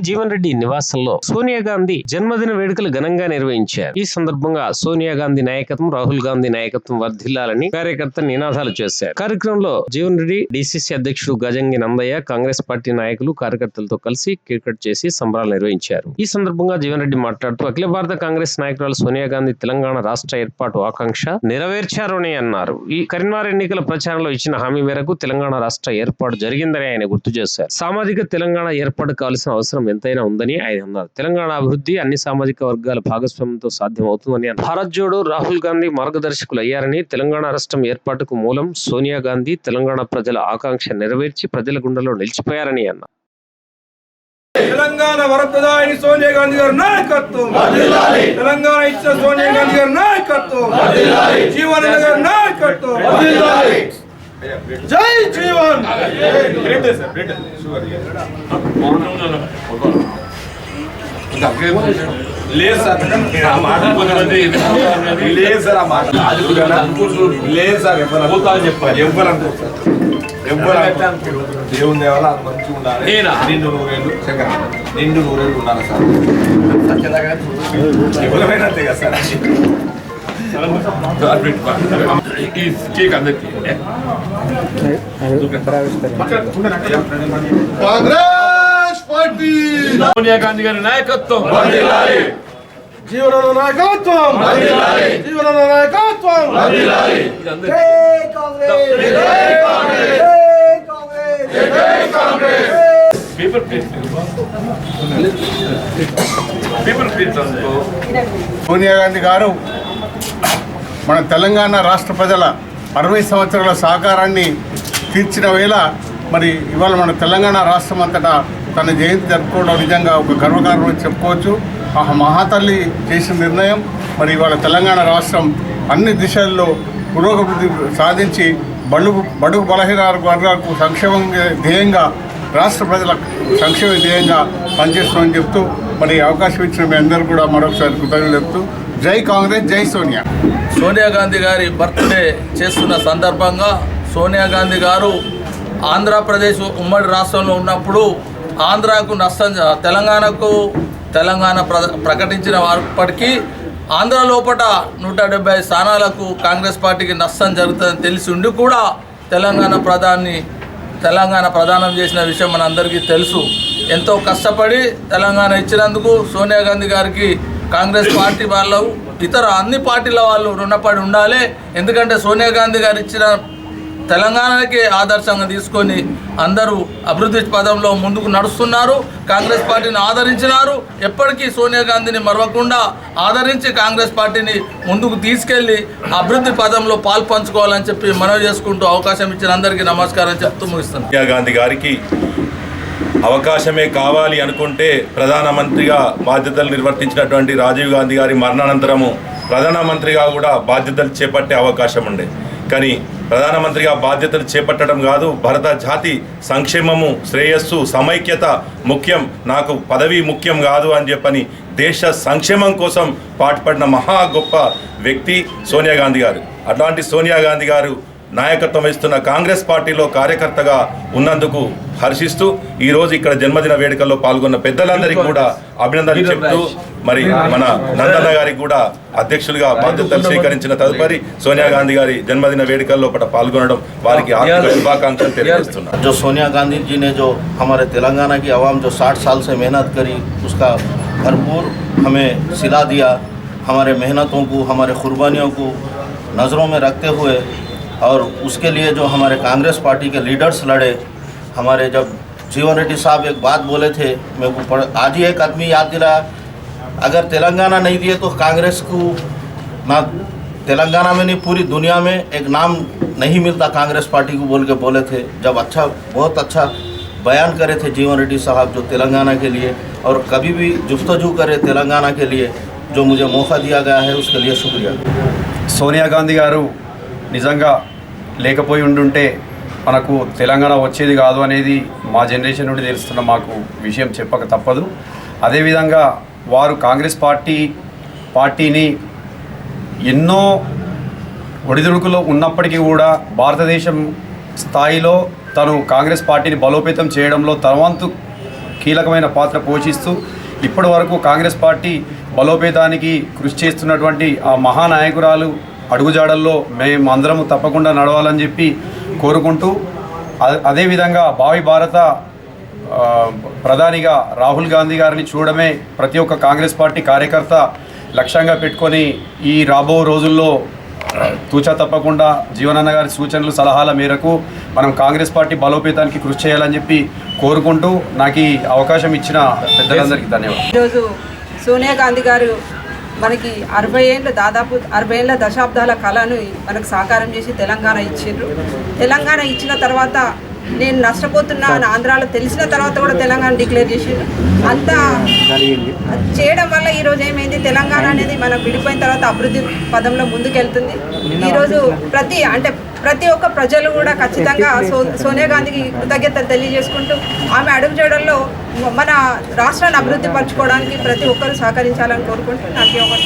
జీవన్ రెడ్డి నివాసంలో సోనియా గాంధీ జన్మదిన వేడుకలు ఘనంగా నిర్వహించారు. ఈ సందర్భంగా సోనియా గాంధీ నాయకత్వం, రాహుల్ గాంధీ నాయకత్వం వర్ధిల్లాలని కార్యకర్తలు నినాదాలు చేశారు. కార్యక్రమంలో జీవన్ రెడ్డి, డిసిసి అధ్యక్షుడు గజంగి నందయ్య, కాంగ్రెస్ పార్టీ నాయకులు కార్యకర్తలతో కలిసి కేక్ కట్ చేసి సంబరాలు నిర్వహించారు. ఈ సందర్భంగా జీవన్ రెడ్డి మాట్లాడుతూ అఖిల భారత కాంగ్రెస్ నాయకురాలు సోనియా గాంధీ తెలంగాణ రాష్ట్ర ఏర్పాటు ఆకాంక్ష నెరవేర్చారని అన్నారు. ఈ కరీంనగర్ ఎన్నికల ప్రచారంలో ఇచ్చిన హామీ మేరకు తెలంగాణ రాష్ట్ర ఏర్పాటు జరిగిందని ఆయన గుర్తు చేశారు. సామాజిక తెలంగాణ ఏర్పాటు కావాల్సిన అవసరం ఎంతైనా ఉందని ఆయన అన్నారు. తెలంగాణ అభివృద్ధి అన్ని సామాజిక వర్గాల భాగస్వామ్యంతో సాధ్యమవుతుందని అన్నారు. భారత్ జోడో రాహుల్ గాంధీ మార్గదర్శకులు అయ్యారని, తెలంగాణ రాష్ట్రం ఏర్పాటుకు మూలం సోనియా గాంధీ తెలంగాణ ప్రజల ఆకాంక్ష నెరవేర్చి ప్రజల గుండెలో నిలిచిపోయారని అన్నారు. తెలంగాణ వరప్రదాయిని సోనియా గాంధీ గారి నాయకత్వం, తెలంగాణ ఇచ్చిన సోనియా గాంధీ గారి నాయకత్వం, జీవన్ రెడ్డి గారి నాయకత్వం, జై జీవన్. లేదు సార్ దేవుని దేవాల మంచిగా ఉండాలి. నిండు నూరేళ్ళు ఉండాలి సార్. ఎవరైనా అంతే కదా సార్. కాంగ్రెస్ పార్టీ, సోనియా గాంధీ గారి నాయకత్వం, జీవన నాయకత్వం, జీవన నాయకత్వం. సోనియా గాంధీ గారు మన తెలంగాణ రాష్ట్ర ప్రజల 60 సంవత్సరాల సహకారాన్ని తీర్చిన వేళ మరి ఇవాళ మన తెలంగాణ రాష్ట్రం అంతటా తన జయంతి జరుపుకోవడం నిజంగా ఒక గర్వకారణం చెప్పుకోవచ్చు. ఆ మహాతల్లి చేసిన నిర్ణయం మరి ఇవాళ తెలంగాణ రాష్ట్రం అన్ని దిశల్లో పురోగతి సాధించి బడుగు బలహీన వర్గాలకు సంక్షేమం ధ్యేయంగా, రాష్ట్ర ప్రజల సంక్షేమ ధ్యేయంగా పనిచేస్తామని చెప్తూ మరి అవకాశం ఇచ్చిన మీ అందరూ కూడా మరొకసారి కృతజ్ఞతలు చెప్తూ జై కాంగ్రెస్, జై సోనియా. సోనియా గాంధీ గారి బర్త్డే చేస్తున్న సందర్భంగా సోనియా గాంధీ గారు ఆంధ్రప్రదేశ్ ఉమ్మడి రాష్ట్రంలో ఉన్నప్పుడు ఆంధ్రాకు నష్టం, తెలంగాణ ప్రకటించిన వారిప్పటికీ ఆంధ్ర లోపల 170 స్థానాలకు కాంగ్రెస్ పార్టీకి నష్టం జరుగుతుందని తెలిసి ఉండి కూడా తెలంగాణ ప్రదానం చేసిన విషయం మనందరికీ తెలుసు. ఎంతో కష్టపడి తెలంగాణ ఇచ్చినందుకు సోనియా గాంధీ గారికి కాంగ్రెస్ పార్టీ వాళ్ళు, ఇతర అన్ని పార్టీల వాళ్ళు రుణపడి ఉండాలి. ఎందుకంటే సోనియా గాంధీ గారు ఇచ్చిన తెలంగాణకి ఆదర్శంగా తీసుకొని అందరూ అభివృద్ధి పదంలో ముందుకు నడుస్తున్నారు. కాంగ్రెస్ పార్టీని ఆదరించినారు. ఎప్పటికీ సోనియా గాంధీని మరవకుండా ఆదరించి కాంగ్రెస్ పార్టీని ముందుకు తీసుకెళ్లి అభివృద్ధి పదంలో పాల్పంచుకోవాలని చెప్పి మనవి చేసుకుంటూ అవకాశం ఇచ్చిన అందరికీ నమస్కారం చెప్తూ ముగిస్తున్నాను. సోనియా గాంధీ గారికి అవకాశమే కావాలి అనుకుంటే ప్రధానమంత్రిగా బాధ్యతలు నిర్వర్తించినటువంటి రాజీవ్ గాంధీ గారి మరణానంతరము ప్రధానమంత్రిగా కూడా బాధ్యతలు చేపట్టే అవకాశం ఉండే. కానీ ప్రధానమంత్రిగా బాధ్యతలు చేపట్టడం కాదు, భారత జాతి సంక్షేమము, శ్రేయస్సు, సమైక్యత ముఖ్యం, నాకు పదవి ముఖ్యం కాదు అని చెప్పని దేశ సంక్షేమం కోసం పాటుపడిన మహా గొప్ప వ్యక్తి సోనియా గాంధీ గారు. అట్లాంటి సోనియా గాంధీ గారు నాయకత్వం వహిస్తున్న కాంగ్రెస్ పార్టీలో కార్యకర్తగా ఉన్నందుకు హర్షిస్తూ ఈరోజు ఇక్కడ జన్మదిన వేడుకల్లో పాల్గొన్న పెద్దలందరికీ కూడా అభినందనలు చెప్తూ మరి మన నందన్న గారికి కూడా అధ్యక్షులుగా బాధ్యతలు స్వీకరించిన తదుపరి సోనియా గాంధీ గారి జన్మదిన వేడుకల్లో పాల్గొనడం వారికి ఆర్థిక శుభాకాంక్షలు తెలియజేస్తున్నారు. जो सोनिया गांधी जी ने जो हमारे तेलंगाना की आवाम जो 60 साल से मेहनत करी, उसका भरपूर हमें सिला दिया. हमारे मेहनतों को, हमारे कुर्बानियों को नज़रों में रखते हुए और उसके लिए जो हमारे कांग्रेस पार्टी के लीडर्स लड़े, हमारे जब जीवन रेड्डी साहब एक बात बोले थे, मेरे को आज ही एक आदमी याद दिलाया, अगर तेलंगाना नहीं दिए तो कांग्रेस को ना तेलंगाना में नहीं पूरी दुनिया में एक नाम नहीं मिलता कांग्रेस पार्टी को बोल के बोले थे. जब बहुत अच्छा बयान करे थे जीवन रेड्डी साहब जो तेलंगाना के लिए, और कभी भी जुफ्तजू करे तेलंगाना के लिए, जो मुझे मौका दिया गया है उसके लिए शुक्रिया. సోనియా గాంధీ గారు నిజంగా లేకపోయి ఉండుంటే మనకు తెలంగాణ వచ్చేది కాదు అనేది మా జనరేషన్ నుండి తెలుస్తున్న మాకు విషయం చెప్పక తప్పదు. అదేవిధంగా వారు కాంగ్రెస్ పార్టీని ఎన్నో ఒడిదుడుకులో ఉన్నప్పటికీ కూడా భారతదేశం స్థాయిలో తను కాంగ్రెస్ పార్టీని బలోపేతం చేయడంలో తన వంతు కీలకమైన పాత్ర పోషిస్తూ ఇప్పటి వరకు కాంగ్రెస్ పార్టీ బలోపేతానికి కృషి చేస్తున్నటువంటి ఆ మహానాయకురాలు అడుగుజాడల్లో మేము అందరము తప్పకుండా నడవాలని చెప్పి కోరుకుంటూ అదేవిధంగా భావి భారత ప్రధానిగా రాహుల్ గాంధీ గారిని చూడడమే ప్రతి ఒక్క కాంగ్రెస్ పార్టీ కార్యకర్త లక్ష్యంగా పెట్టుకొని ఈ రాబో రోజుల్లో తూచా తప్పకుండా జీవనన్న గారి సూచనలు సలహాల మేరకు మనం కాంగ్రెస్ పార్టీ బలోపేతానికి కృషి చేయాలని చెప్పి కోరుకుంటూ నాకు ఈ అవకాశం ఇచ్చిన పెద్దలందరికీ ధన్యవాదాలు. ఈరోజు సోనియా గాంధీ గారు మనకి 60 ఏళ్ళ దాదాపు 60 ఏళ్ళ దశాబ్దాల కళను మనకు సాకారం చేసి తెలంగాణ ఇచ్చిండ్రు. తెలంగాణ ఇచ్చిన తర్వాత నేను నష్టపోతున్నా అని ఆంధ్రాలో తెలిసిన తర్వాత కూడా తెలంగాణ డిక్లేర్ చేసిండ్రు. అంతా చేయడం వల్ల ఈరోజు ఏమైంది, తెలంగాణ అనేది మనం విడిపోయిన తర్వాత అభివృద్ధి పదంలో ముందుకెళ్తుంది. ఈరోజు ప్రతి ఒక్క ప్రజలు కూడా ఖచ్చితంగా సోనియా గాంధీకి కృతజ్ఞతలు తెలియజేసుకుంటూ ఆమె అడుగుజాడల్లో మన రాష్ట్రాన్ని అభివృద్ధి పరచుకోవడానికి ప్రతి ఒక్కరూ సహకరించాలని కోరుకుంటూ నాకు ఒక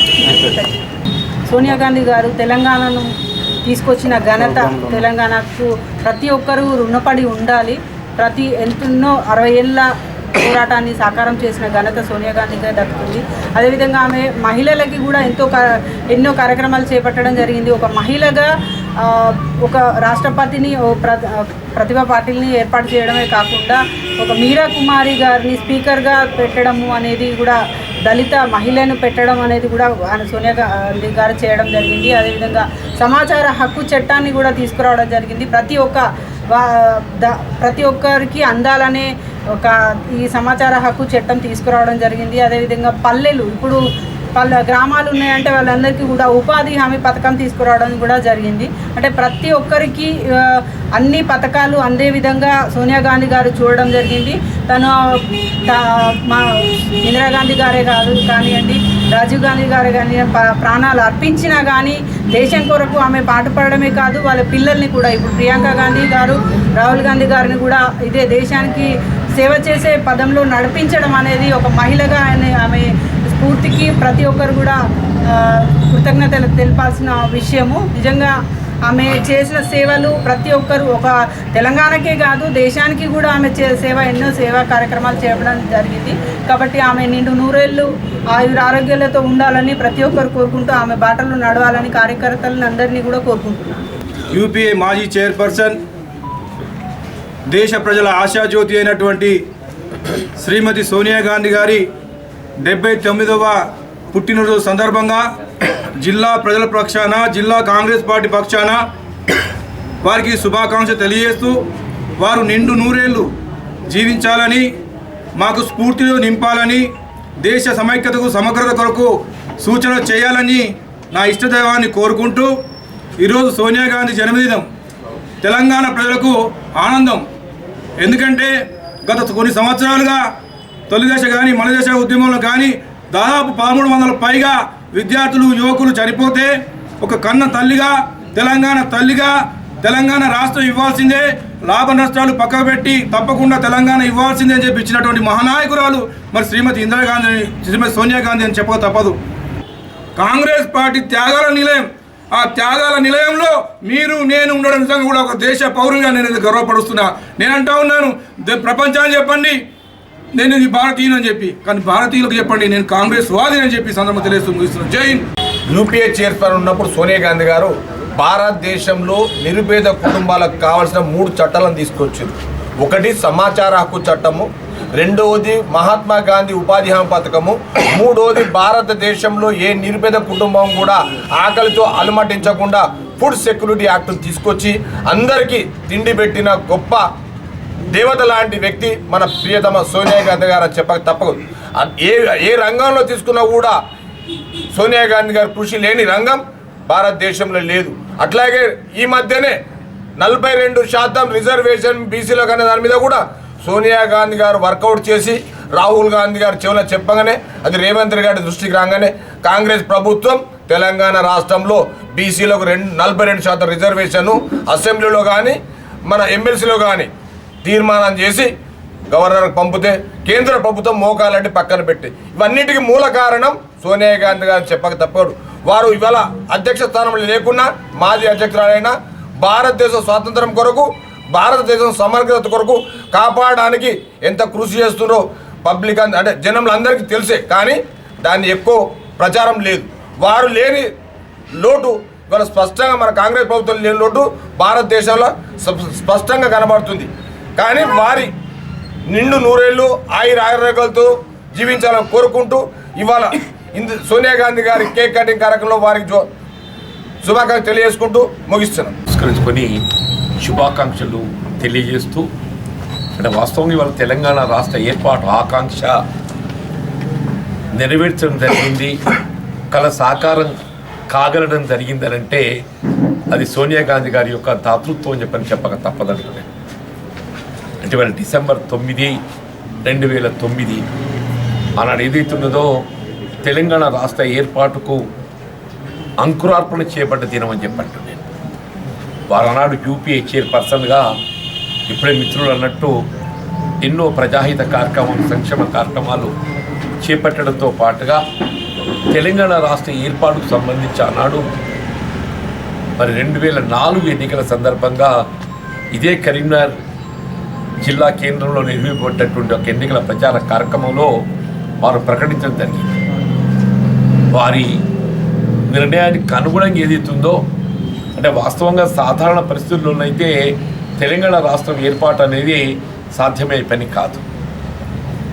సోనియా గాంధీ గారు తెలంగాణను తీసుకొచ్చిన ఘనత తెలంగాణకు ప్రతి ఒక్కరూ రుణపడి ఉండాలి. ఎన్నో 60 ఏళ్ళ పోరాటాన్ని సాకారం చేసిన ఘనత సోనియా గాంధీ గారు దక్కుతుంది. అదేవిధంగా ఆమె మహిళలకి కూడా ఎన్నో కార్యక్రమాలు చేపట్టడం జరిగింది. ఒక మహిళగా ఒక రాష్ట్రపతిని ప్రతిభా పాటిల్ని ఏర్పాటు చేయడమే కాకుండా ఒక మీరా కుమారి గారిని స్పీకర్గా పెట్టడము అనేది కూడా, దళిత మహిళను పెట్టడం అనేది కూడా సోనియా గాంధీ గారు చేయడం జరిగింది. అదేవిధంగా సమాచార హక్కు చట్టాన్ని కూడా తీసుకురావడం జరిగింది. ప్రతి ఒక్కరికి అందాలనే ఈ సమాచార హక్కు చట్టం తీసుకురావడం జరిగింది. అదేవిధంగా పల్లెలు, ఇప్పుడు గ్రామాలు ఉన్నాయంటే వాళ్ళందరికీ కూడా ఉపాధి హామీ పథకం తీసుకురావడం కూడా జరిగింది. అంటే ప్రతి ఒక్కరికి అన్ని పథకాలు అందే విధంగా సోనియా గాంధీ గారు చూడడం జరిగింది. తను మా ఇందిరాగాంధీ గారే కానివ్వండి, రాజీవ్ గాంధీ గారే కానీ ప్రాణాలు అర్పించినా కానీ దేశం కొరకు ఆమె పాటుపడమే కాదు, వాళ్ళ పిల్లల్ని కూడా, ఇప్పుడు ప్రియాంక గాంధీ గారు రాహుల్ గాంధీ గారిని కూడా ఇదే దేశానికి సేవ చేసే పదంలో నడిపించడం అనేది ఒక మహిళగా ఆమె స్ఫూర్తికి ప్రతి ఒక్కరు కూడా కృతజ్ఞతలు తెలపాల్సిన విషయము. నిజంగా ఆమె చేసిన సేవలు ప్రతి ఒక్కరు, ఒక తెలంగాణకే కాదు దేశానికి కూడా ఆమె ఎన్నో సేవా కార్యక్రమాలు చేయడం జరిగింది. కాబట్టి ఆమె నిండు 100 ఏళ్ళు ఆరోగ్యాలతో ఉండాలని ప్రతి ఒక్కరు కోరుకుంటూ ఆమె బాటలో నడవాలని కార్యకర్తలను అందరినీ కూడా కోరుకుంటున్నాను. యూపీఏ మాజీ చైర్పర్సన్, దేశ ప్రజల ఆశాజ్యోతి అయినటువంటి శ్రీమతి సోనియా గాంధీ గారి 79వ పుట్టినరోజు సందర్భంగా జిల్లా ప్రజల పక్షాన, జిల్లా కాంగ్రెస్ పార్టీ పక్షాన వారికి శుభాకాంక్షలు తెలియజేస్తూ, వారు నిండు 100 ఏళ్ళు జీవించాలని, మాకు స్ఫూర్తిలో నింపాలని, దేశ సమైక్యతకు సమగ్రత కొరకు సూచనలు చేయాలని నా ఇష్టదైవాన్ని కోరుకుంటూ, ఈరోజు సోనియా గాంధీ జన్మదినం తెలంగాణ ప్రజలకు ఆనందం. ఎందుకంటే గత కొన్ని సంవత్సరాలుగా తొలి దశ కానీ మన దశ ఉద్యమంలో కానీ దాదాపు 1300 పైగా విద్యార్థులు, యువకులు చనిపోతే ఒక కన్న తల్లిగా, తెలంగాణ రాష్ట్రం ఇవ్వాల్సిందే, లాభ నష్టాలు పక్కకు పెట్టి తప్పకుండా తెలంగాణ ఇవ్వాల్సిందే అని చెప్పి ఇచ్చినటువంటి మహానాయకురాలు మరి శ్రీమతి సోనియా గాంధీ అని చెప్పక తప్పదు. కాంగ్రెస్ పార్టీ త్యాగాల నిలయం, ఆ త్యాగాల నిలయంలో మీరు నేను ఉండడం నిజంగా కూడా ఒక దేశ పౌరునిగా నేను గర్వపడుస్తున్నా. నేను అంటా ఉన్నాను, ప్రపంచాన్ని చెప్పండి నేను ఇది భారతీయుని అని చెప్పి, కానీ భారతీయులకు చెప్పండి నేను కాంగ్రెస్ వాదిని అని చెప్పి సందర్భం తెలియజేస్తున్నాను. జై హింద్. యూపీఏ చైర్మన్ ఉన్నప్పుడు సోనియా గాంధీ గారు భారతదేశంలో నిరుపేద కుటుంబాలకు కావాల్సిన 3 చట్టాలను తీసుకొచ్చారు. ఒకటి సమాచార హక్కు చట్టము, రెండవది మహాత్మా గాంధీ ఉపాధి హామీ పథకము, మూడవది భారతదేశంలో ఏ నిరుపేద కుటుంబం కూడా ఆకలితో అలమటించకుండా ఫుడ్ సెక్యూరిటీ యాక్ట్ను తీసుకొచ్చి అందరికీ తిండి పెట్టిన గొప్ప దేవత లాంటి వ్యక్తి మన ప్రియతమ సోనియా గాంధీ గారు చెప్పక తప్పదు. ఏ రంగంలో తీసుకున్నా కూడా సోనియా గాంధీ గారు కృషి లేని రంగం భారతదేశంలో లేదు. అట్లాగే ఈ మధ్యనే 42% రిజర్వేషన్ బీసీలో కన్నా దాని మీద కూడా సోనియా గాంధీ గారు వర్కౌట్ చేసి రాహుల్ గాంధీ గారు చెవులో చెప్పగానే అది రేవంత్ రెడ్డి గారి దృష్టికి రాగానే కాంగ్రెస్ ప్రభుత్వం తెలంగాణ రాష్ట్రంలో బీసీలకు 42% రిజర్వేషన్ అసెంబ్లీలో కానీ మన ఎమ్మెల్సీలో కానీ తీర్మానం చేసి గవర్నర్కి పంపితే కేంద్ర ప్రభుత్వం మోకాలంటే పక్కన పెట్టి, ఇవన్నిటికీ మూల కారణం సోనియా గాంధీ గారు చెప్పక తప్పదు. వారు ఇవాళ అధ్యక్ష స్థానంలో లేకున్నా మాజీ అధ్యక్షురాలైన భారతదేశ స్వాతంత్రం కొరకు, భారతదేశం సమగ్రత కొరకు కాపాడడానికి ఎంత కృషి చేస్తున్నారో పబ్లిక్ అంటే జనంలందరికీ తెలిసే, కానీ దాన్ని ఎక్కువ ప్రచారం లేదు. వారు లేని లోటు ఇవాళ స్పష్టంగా మన కాంగ్రెస్ ప్రభుత్వం లేని లోటు భారతదేశంలో స్పష్టంగా కనబడుతుంది. కానీ వారి నిండు నూరేళ్ళు ఆయురారోగ్యాలతో జీవించాలని కోరుకుంటూ ఇవాళ సోనియా గాంధీ గారి కేక్ కటింగ్ కార్యక్రమంలో వారికి శుభాకాంక్షలు తెలియజేసుకుంటూ ముగిస్తున్నాం. పురస్కరించుకొని శుభాకాంక్షలు తెలియజేస్తూ, అంటే వాస్తవంగా ఇవాళ తెలంగాణ రాష్ట్ర ఏర్పాటు ఆకాంక్ష నెరవేర్చడం జరిగింది, కళ సాకారం కాగలడం జరిగిందనంటే అది సోనియా గాంధీ గారి యొక్క దాతృత్వం చెప్పక తప్పదంటున్నాను. అంటే ఇవాళ డిసెంబర్ 9, 2009 ఆనాడు ఏదైతున్నదో తెలంగాణ రాష్ట్ర ఏర్పాటుకు అంకురార్పణ చేయబడ్డ దినం అని చెప్పంటున్నాను. వారు ఆనాడు యూపీఏ చైర్పర్సన్గా ఇప్పుడే మిత్రులు అన్నట్టు ఎన్నో ప్రజాహిత కార్యక్రమాలు, సంక్షేమ కార్యక్రమాలు చేపట్టడంతో పాటుగా తెలంగాణ రాష్ట్ర ఏర్పాటుకు సంబంధించి ఆనాడు మరి 2004 ఎన్నికల సందర్భంగా ఇదే కరీంనగర్ జిల్లా కేంద్రంలో నిర్వహింపబడ్డటువంటి ఒక ఎన్నికల ప్రచార కార్యక్రమంలో వారు ప్రకటించడం జరిగింది. వారి నిర్ణయానికి అనుగుణంగా ఏదైతుందో, అంటే వాస్తవంగా సాధారణ పరిస్థితుల్లోనైతే తెలంగాణ రాష్ట్రం ఏర్పాటు అనేది సాధ్యమయ్యే పని కాదు.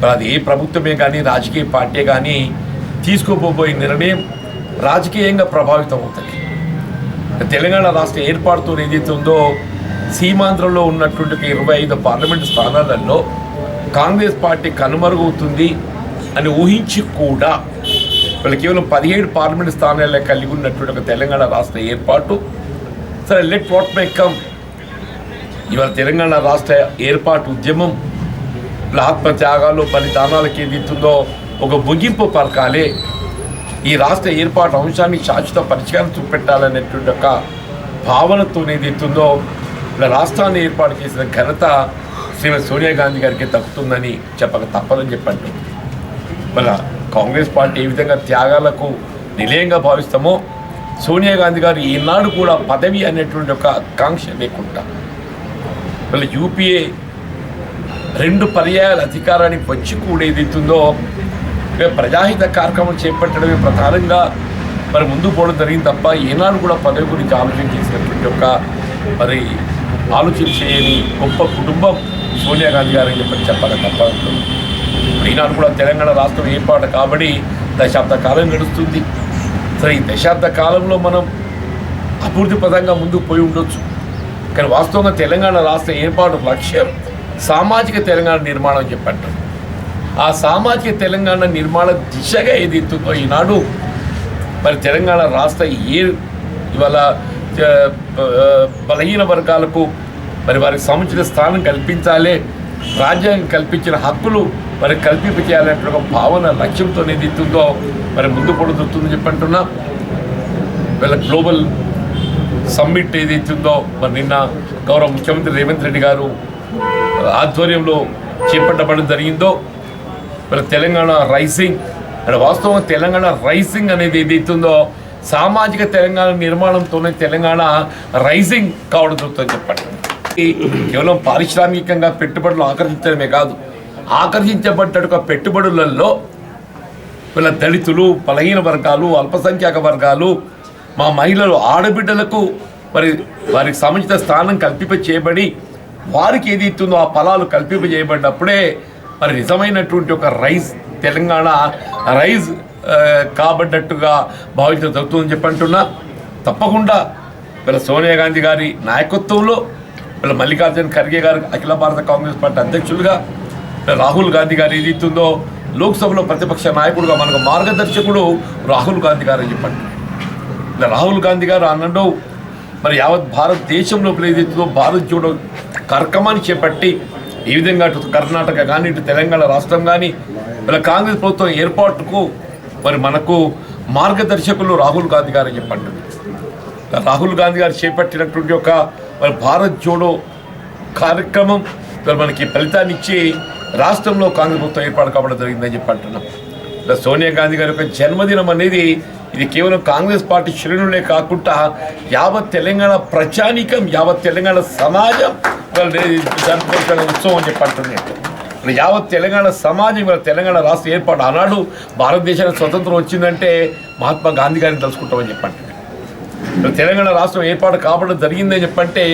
మరి అది ఏ ప్రభుత్వమే కానీ రాజకీయ పార్టీ కానీ తీసుకోబోయే నిర్ణయం రాజకీయంగా ప్రభావితం అవుతుంది. తెలంగాణ రాష్ట్ర ఏర్పాటుతో ఏదైతుందో సీమాంధ్రంలో ఉన్నటువంటి 25 పార్లమెంటు స్థానాలలో కాంగ్రెస్ పార్టీ కనుమరుగవుతుంది అని ఊహించి కూడా వీళ్ళు కేవలం 17 పార్లమెంటు స్థానాలే కలిగి ఉన్నటువంటి ఒక తెలంగాణ రాష్ట్ర ఏర్పాటు సరే లెట్ వాట్ మే కమ్. ఇవాళ తెలంగాణ రాష్ట్ర ఏర్పాటు ఉద్యమం ఆత్మత్యాగాలు, బలిదానాలకు ఏదైతుందో ఒక ముగింపు పలకాలే. ఈ రాష్ట్ర ఏర్పాటు అంశాన్ని శాశ్వత పరిష్కారం చూపెట్టాలనేటువంటి ఒక భావనతో ఏదైతుందో ఇలా రాష్ట్రాన్ని ఏర్పాటు చేసిన ఘనత శ్రీమతి సోనియా గాంధీ గారికి దక్కుతుందని చెప్పక తప్పదని చెప్పండి. మళ్ళా కాంగ్రెస్ పార్టీ ఏ విధంగా త్యాగాలకు నిలయంగా భావిస్తామో సోనియా గాంధీ గారు ఈనాడు కూడా పదవి అనేటువంటి ఒక ఆకాంక్ష లేకుండా మళ్ళీ యూపీఏ 2 పర్యాయాల అధికారానికి వచ్చి కూడా ఏదైతుందో ప్రజాహిత కార్యక్రమం చేపట్టడమే ప్రధానంగా మరి ముందు పోవడం జరిగింది తప్ప ఈనాడు కూడా పదవి గురించి ఆలోచన చేసినటువంటి ఒక మరి ఆలోచన చేయని గొప్ప కుటుంబం సోనియా గాంధీ గారు అని చెప్పాలి తప్ప. ఈనాడు కూడా తెలంగాణ రాష్ట్రం ఏర్పాటు కాబట్టి దశాబ్ద కాలం గడుస్తుంది. సరే ఈ దశాబ్ద కాలంలో మనం అభివృద్ధి పదంగా ముందుకు పోయి ఉండొచ్చు, కానీ వాస్తవంగా తెలంగాణ రాష్ట్ర ఏర్పాటు లక్ష్యం సామాజిక తెలంగాణ నిర్మాణం చెప్పండి. ఆ సామాజిక తెలంగాణ నిర్మాణ దిశగా ఏదైతుందో ఈనాడు మరి తెలంగాణ రాష్ట్ర ఇవాళ బలహీన వర్గాలకు మరి వారికి సముచిత స్థానం కల్పించాలి, రాజ్యాంగం కల్పించిన హక్కులు మరి కల్పింపచేయాలంటే ఒక భావన లక్ష్యంతో ఏదైతుందో మరి ముందు పొడుతుందని చెప్పంటున్నా. వీళ్ళ గ్లోబల్ సమ్మిట్ ఏదైతుందో మరి నిన్న గౌరవ ముఖ్యమంత్రి రేవంత్ రెడ్డి గారు ఆధ్వర్యంలో చేపట్టబడడం జరిగిందో మరి తెలంగాణ రైజింగ్ అంటే వాస్తవంగా తెలంగాణ రైజింగ్ అనేది ఏదైతుందో సామాజిక తెలంగాణ నిర్మాణంతోనే తెలంగాణ రైజింగ్ కావడం జరుగుతుందని చెప్పండి. కేవలం పారిశ్రామికంగా పెట్టుబడులు ఆకర్షించడమే కాదు, ఆకర్షించబడ్డ పెట్టుబడులలో వీళ్ళ దళితులు, బలహీన వర్గాలు, అల్పసంఖ్యాక వర్గాలు, మా మహిళలు, ఆడబిడ్డలకు మరి వారికి సముచిత స్థానం కల్పింప చేయబడి వారికి ఏదైతుందో ఆ ఫలాలు కల్పింప చేయబడినప్పుడే మరి నిజమైనటువంటి ఒక తెలంగాణ రైజ్ కాబడ్డట్టుగా భావించడం జరుగుతుందని చెప్పంటున్నా. తప్పకుండా వీళ్ళ సోనియా గాంధీ గారి నాయకత్వంలో వీళ్ళ మల్లికార్జున ఖర్గే గారు అఖిల భారత కాంగ్రెస్ పార్టీ అధ్యక్షులుగా, రాహుల్ గాంధీ గారు ఏదైతుందో లోక్సభలో ప్రతిపక్ష నాయకుడుగా మనకు మార్గదర్శకుడు రాహుల్ గాంధీ గారు అని చెప్పండి. ఇలా రాహుల్ గాంధీ గారు అన్నట్టు మరి యావత్ భారతదేశంలో ఏదైతుందో భారత్ జోడో కార్యక్రమాన్ని చేపట్టి ఈ విధంగా అటు కర్ణాటక కానీ ఇటు తెలంగాణ రాష్ట్రం కానీ వీళ్ళ కాంగ్రెస్ ప్రభుత్వం ఏర్పాటుకు మరి మనకు మార్గదర్శకులు రాహుల్ గాంధీ గారు అని చెప్పండి. రాహుల్ గాంధీ గారు చేపట్టినటువంటి ఒక మరి భారత్ జోడో కార్యక్రమం మనకి ఫలితాన్ని ఇచ్చి రాష్ట్రంలో కాంగ్రెస్ ప్రభుత్వం ఏర్పాటు కావడం జరిగిందని చెప్పి అంటున్నాం. ఇలా సోనియా గాంధీ గారి యొక్క జన్మదినం అనేది ఇది కేవలం కాంగ్రెస్ పార్టీ శ్రేణులే కాకుండా యావత్ తెలంగాణ ప్రజానీకం, యావత్ తెలంగాణ సమాజం జరుపుకుంటున్న ఉత్సవం అని చెప్పి అంటున్నాయి. మరి యావత్ తెలంగాణ సమాజం ఇవాళ తెలంగాణ రాష్ట్ర ఏర్పాటు ఆనాడు భారతదేశానికి స్వతంత్రం వచ్చిందంటే మహాత్మా గాంధీ గారిని తలుచుకుంటామని చెప్పండి. మరి తెలంగాణ రాష్ట్రం ఏర్పాటు కావడం జరిగిందని చెప్పంటే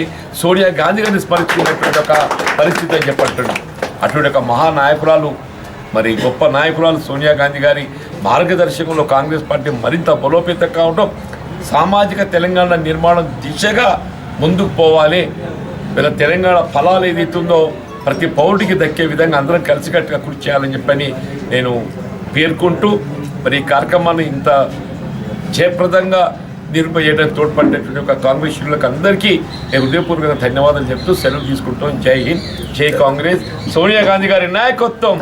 సోనియా గాంధీ గారిని స్మరించుకున్నటువంటి ఒక పరిస్థితి అని చెప్పంటున్నాం. అటువంటి ఒక మహానాయకురాలు, మరి గొప్ప నాయకురాలు సోనియా గాంధీ గారి మార్గదర్శకంలో కాంగ్రెస్ పార్టీ మరింత బలోపేతం కావడం, సామాజిక తెలంగాణ నిర్మాణం దిశగా ముందుకు పోవాలి. వీళ్ళ తెలంగాణ ఫలాలు ఏదైతుందో ప్రతి పౌరుడికి దక్కే విధంగా అందరం కలిసికట్టుగా కృషి చేయాలని చెప్పని నేను పేర్కొంటూ, మరి ఈ కార్యక్రమాన్ని ఇంత జయప్రదంగా నిరూపజేయడానికి తోడ్పడినటువంటి ఒక కాంగ్రెస్ అందరికీ నేను హృదయపూర్వకంగా ధన్యవాదాలు చెప్తూ సెలవు తీసుకుంటాం. జై హింద్, జై కాంగ్రెస్. సోనియా గాంధీ గారి నాయకత్వం.